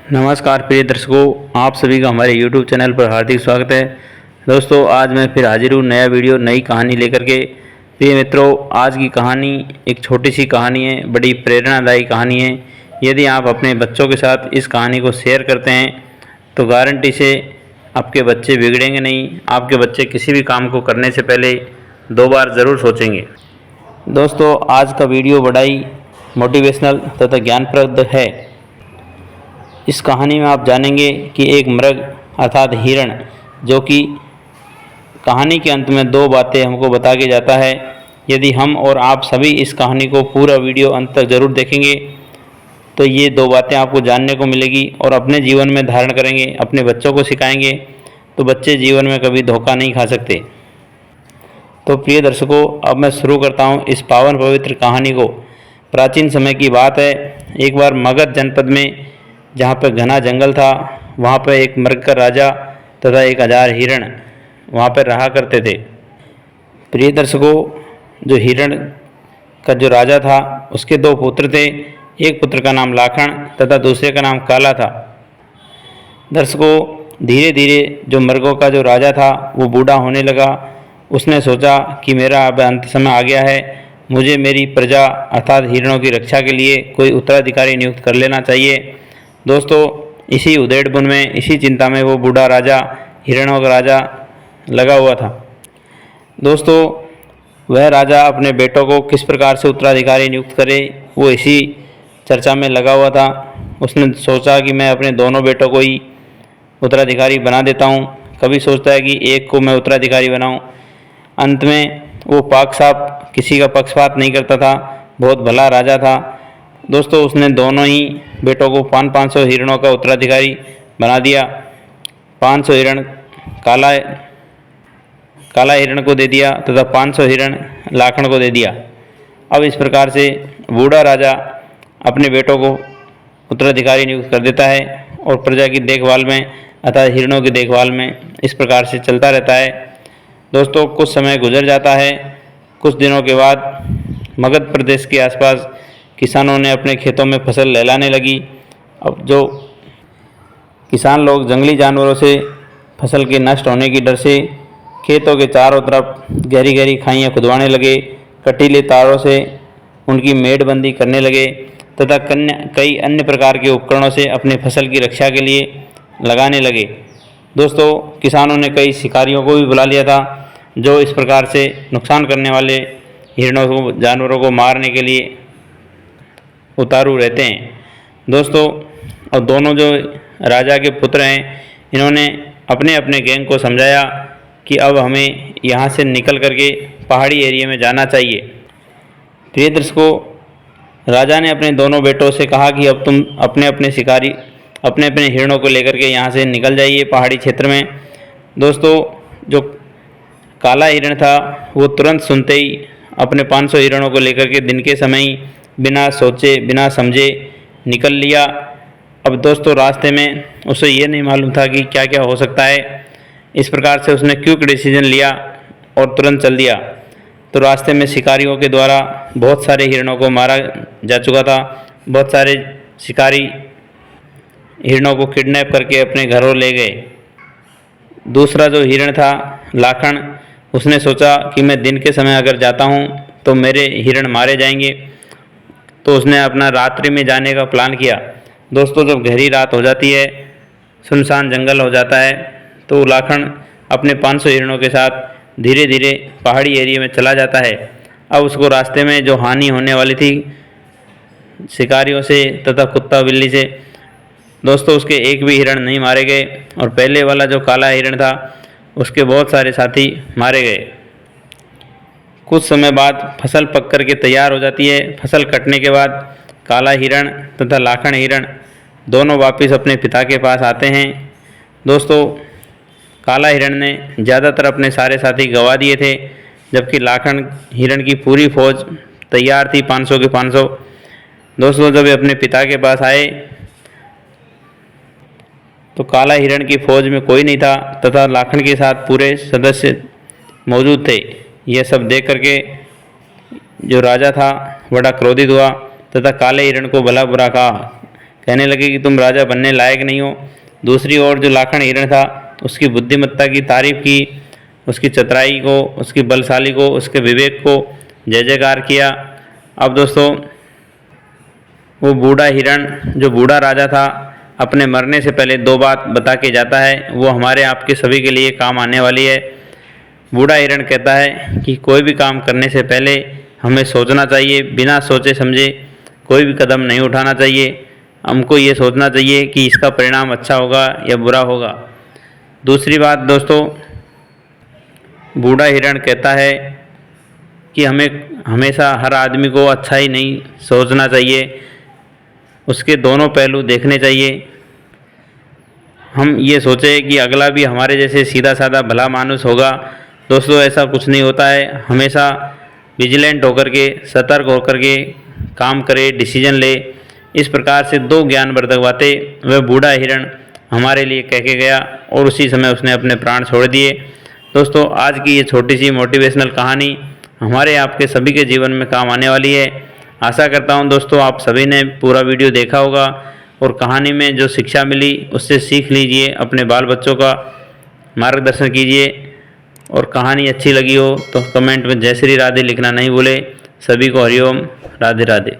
नमस्कार प्रिय दर्शकों, आप सभी का हमारे YouTube चैनल पर हार्दिक स्वागत है। दोस्तों, आज मैं फिर हाजिर हूँ नया वीडियो नई कहानी लेकर के। प्रिय मित्रों, आज की कहानी एक छोटी सी कहानी है, बड़ी प्रेरणादायी कहानी है। यदि आप अपने बच्चों के साथ इस कहानी को शेयर करते हैं तो गारंटी से आपके बच्चे बिगड़ेंगे नहीं। आपके बच्चे किसी भी काम को करने से पहले 2 बार ज़रूर सोचेंगे। दोस्तों, आज का वीडियो बड़ा ही मोटिवेशनल तथा ज्ञानप्रद है। इस कहानी में आप जानेंगे कि एक मृग अर्थात हिरण, जो कि कहानी के अंत में 2 बातें हमको बता के जाता है। यदि हम और आप सभी इस कहानी को पूरा वीडियो अंत तक ज़रूर देखेंगे तो ये 2 बातें आपको जानने को मिलेगी और अपने जीवन में धारण करेंगे, अपने बच्चों को सिखाएंगे तो बच्चे जीवन में कभी धोखा नहीं खा सकते। तो प्रिय दर्शकों, अब मैं शुरू करता हूँ इस पावन पवित्र कहानी को। प्राचीन समय की बात है। एक बार मगध जनपद में, जहाँ पर घना जंगल था, वहाँ पर एक मृग का राजा तथा 1000 हिरण वहाँ पर रहा करते थे। प्रिय दर्शकों, जो हिरण का जो राजा था उसके 2 पुत्र थे। एक पुत्र का नाम लाखन तथा दूसरे का नाम काला था। दर्शकों, धीरे धीरे जो मृगों का जो राजा था वो बूढ़ा होने लगा। उसने सोचा कि मेरा अब अंत समय आ गया है, मुझे मेरी प्रजा अर्थात हिरणों की रक्षा के लिए कोई उत्तराधिकारी नियुक्त कर लेना चाहिए। दोस्तों, इसी उधेड़बुन में, इसी चिंता में वो बूढ़ा राजा, हिरणों का राजा लगा हुआ था। दोस्तों, वह राजा अपने बेटों को किस प्रकार से उत्तराधिकारी नियुक्त करे, वो इसी चर्चा में लगा हुआ था। उसने सोचा कि मैं अपने दोनों बेटों को ही उत्तराधिकारी बना देता हूँ। कभी सोचता है कि एक को मैं उत्तराधिकारी बनाऊँ। अंत में वो पाक साफ किसी का पक्षपात नहीं करता था, बहुत भला राजा था। दोस्तों, उसने दोनों ही बेटों को 500 हिरणों का उत्तराधिकारी बना दिया। 500 हिरण काला हिरण को दे दिया तथा 500 हिरण लाखन को दे दिया। अब इस प्रकार से बूढ़ा राजा अपने बेटों को उत्तराधिकारी नियुक्त कर देता है और प्रजा की देखभाल में अर्थात हिरणों की देखभाल में इस प्रकार से चलता रहता है। दोस्तों, कुछ समय गुजर जाता है। कुछ दिनों के बाद मगध प्रदेश के आसपास किसानों ने अपने खेतों में फसल लहलाने लगी। अब जो किसान लोग जंगली जानवरों से फसल के नष्ट होने की डर से खेतों के चारों तरफ गहरी गहरी खाइयाँ खुदवाने लगे, कटीले तारों से उनकी मेड़बंदी करने लगे तथा कई अन्य प्रकार के उपकरणों से अपनी फसल की रक्षा के लिए लगाने लगे। दोस्तों, किसानों ने कई शिकारियों को भी बुला लिया था, जो इस प्रकार से नुकसान करने वाले हिरणों को, जानवरों को मारने के लिए उतारू रहते हैं। दोस्तों, और दोनों जो राजा के पुत्र हैं, इन्होंने अपने अपने गैंग को समझाया कि अब हमें यहाँ से निकल करके पहाड़ी एरिया में जाना चाहिए। प्रिय दर्शकों, राजा ने अपने दोनों बेटों से कहा कि अब तुम अपने अपने हिरणों को लेकर के यहाँ से निकल जाइए पहाड़ी क्षेत्र में। दोस्तों, जो काला हिरण था वो तुरंत सुनते ही अपने 500 हिरणों को लेकर के दिन के समय ही बिना सोचे बिना समझे निकल लिया। अब दोस्तों, रास्ते में उसे ये नहीं मालूम था कि क्या क्या हो सकता है। इस प्रकार से उसने क्विक डिसीजन लिया और तुरंत चल दिया। तो रास्ते में शिकारियों के द्वारा बहुत सारे हिरणों को मारा जा चुका था। बहुत सारे शिकारी हिरणों को किडनैप करके अपने घरों ले गए। दूसरा जो हिरण था लाखन, उसने सोचा कि मैं दिन के समय अगर जाता हूँ तो मेरे हिरण मारे जाएंगे, तो उसने अपना रात्रि में जाने का प्लान किया। दोस्तों, जब गहरी रात हो जाती है, सुनसान जंगल हो जाता है, तो लाखन अपने 500 हिरणों के साथ धीरे धीरे पहाड़ी एरिया में चला जाता है। अब उसको रास्ते में जो हानि होने वाली थी शिकारियों से तथा कुत्ता बिल्ली से, दोस्तों उसके एक भी हिरण नहीं मारे गए और पहले वाला जो काला हिरण था उसके बहुत सारे साथी मारे गए। कुछ समय बाद फसल पक कर के तैयार हो जाती है। फसल कटने के बाद काला हिरण तथा लाखन हिरण दोनों वापस अपने पिता के पास आते हैं। दोस्तों, काला हिरण ने ज़्यादातर अपने सारे साथी गंवा दिए थे, जबकि लाखन हिरण की पूरी फौज तैयार थी, 500 के 500। दोस्तों, जब वे अपने पिता के पास आए तो काला हिरण की फौज में कोई नहीं था तथा लाखन के साथ पूरे सदस्य मौजूद थे। यह सब देख करके जो राजा था बड़ा क्रोधित हुआ तथा काले हिरण को भला बुरा कहा कहने लगे कि तुम राजा बनने लायक नहीं हो। दूसरी ओर जो लाखन हिरण था उसकी बुद्धिमत्ता की तारीफ की, उसकी चतुराई को, उसकी बलशाली को, उसके विवेक को जय जयकार किया। अब दोस्तों वो बूढ़ा हिरण, जो बूढ़ा राजा था, अपने मरने से पहले 2 बात बता के जाता है, वो हमारे आपके सभी के लिए काम आने वाली है। बूढ़ा हिरण कहता है कि कोई भी काम करने से पहले हमें सोचना चाहिए, बिना सोचे समझे कोई भी कदम नहीं उठाना चाहिए। हमको ये सोचना चाहिए कि इसका परिणाम अच्छा होगा या बुरा होगा। दूसरी बात दोस्तों, बूढ़ा हिरण कहता है कि हमें हमेशा हर आदमी को अच्छा ही नहीं सोचना चाहिए, उसके दोनों पहलू देखने चाहिए। हम ये सोचें कि अगला भी हमारे जैसे सीधा साधा भला मानुस होगा। दोस्तों ऐसा कुछ नहीं होता है। हमेशा विजिलेंट होकर के, सतर्क होकर के काम करे, डिसीजन ले। इस प्रकार से 2 ज्ञानवर्धक बातें वह बूढ़ा हिरण हमारे लिए कह के गया और उसी समय उसने अपने प्राण छोड़ दिए। दोस्तों आज की ये छोटी सी मोटिवेशनल कहानी हमारे आपके सभी के जीवन में काम आने वाली है। आशा करता हूँ दोस्तों आप सभी ने पूरा वीडियो देखा होगा और कहानी में जो शिक्षा मिली उससे सीख लीजिए, अपने बाल बच्चों का मार्गदर्शन कीजिए। और कहानी अच्छी लगी हो तो कमेंट में जय श्री राधे लिखना नहीं भूले। सभी को हरिओम, राधे राधे।